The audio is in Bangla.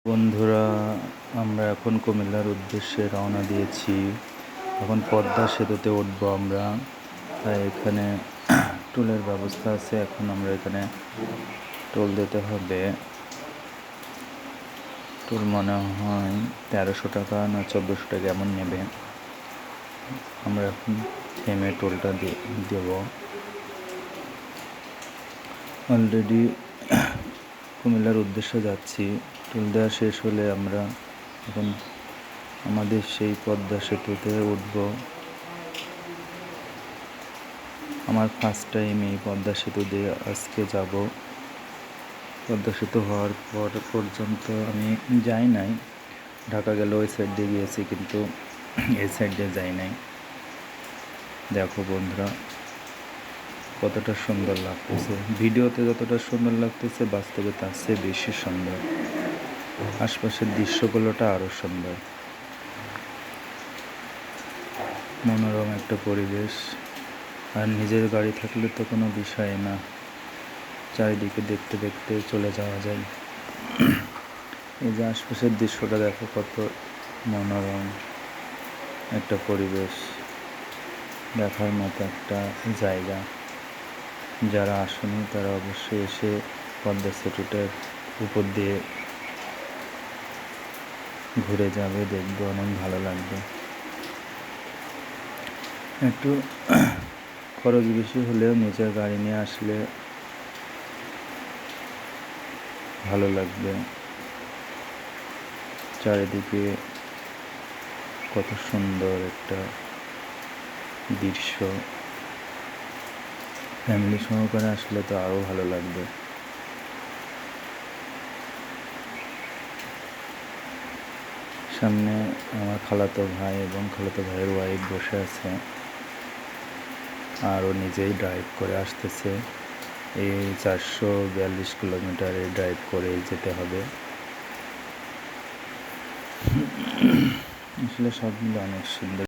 বন্ধুরা, আমরা এখন কুমিল্লার উদ্দেশ্যে রওনা দিয়েছি। এখন পদ্মা সেতুতে উঠবো আমরা। তাই এখানে টোলের ব্যবস্থা আছে। এখন আমরা এখানে টোল দিতে হবে। টোল মনে হয় 1300 টাকা না 1400 টাকা এমন নেবে। আমরা এখন থেমে টোলটা দেব। অলরেডি কুমিল্লার উদ্দেশ্যে যাচ্ছি। টোল দেওয়া শেষ হলে আমরা এখন আমাদের সেই পদ্মা সেতুতে উঠব। আমার ফার্স্ট টাইম এই পদ্মা সেতু দিয়ে আজকে যাব। পদ্মা সেতু হওয়ার পর পর্যন্ত আমি যাই নাই। ঢাকা গেলে ওই সাইড দিয়ে গিয়েছি, কিন্তু এই সাইড দিয়ে যাই নাই। দেখো বন্ধুরা, কতটা সুন্দর লাগতেছে। ভিডিওতে যতটা সুন্দর লাগতেছে, বাস্তবে তার চেয়ে বেশি সুন্দর। আশপাশের দৃশ্যগুলোটা আরও সুন্দর। মনোরম একটা পরিবেশ। আর নিজের গাড়ি থাকলে তো কোনো বিষয় না, চারিদিকে দেখতে দেখতে চলে যাওয়া যায়। এই যে আশপাশের দৃশ্যটা দেখো, কত মনোরম একটা পরিবেশ, দেখার মতো একটা জায়গা। যারা আসেনি তারা অবশ্যই এসে পদ্মা সেতুটার উপর দিয়ে ঘুরে যাবে, দেখবে, অনেক ভালো লাগবে। একটু খরচ বেশি হলেও নিজের গাড়ি নিয়ে আসলে ভালো লাগবে। চারিদিকে কত সুন্দর একটা দৃশ্য। ফ্যামিলি সহকারে আসলে তো আরও ভালো লাগবে। সামনে আমার খালাতো ভাই এবং খালাতো ভাইয়ের ওয়াইফ বসে আছে, আর ও নিজেই ড্রাইভ করে আসতেছে। এই 442 কিলোমিটারে ড্রাইভ করে যেতে হবে। আসলে সব মিলে অনেক সুন্দর।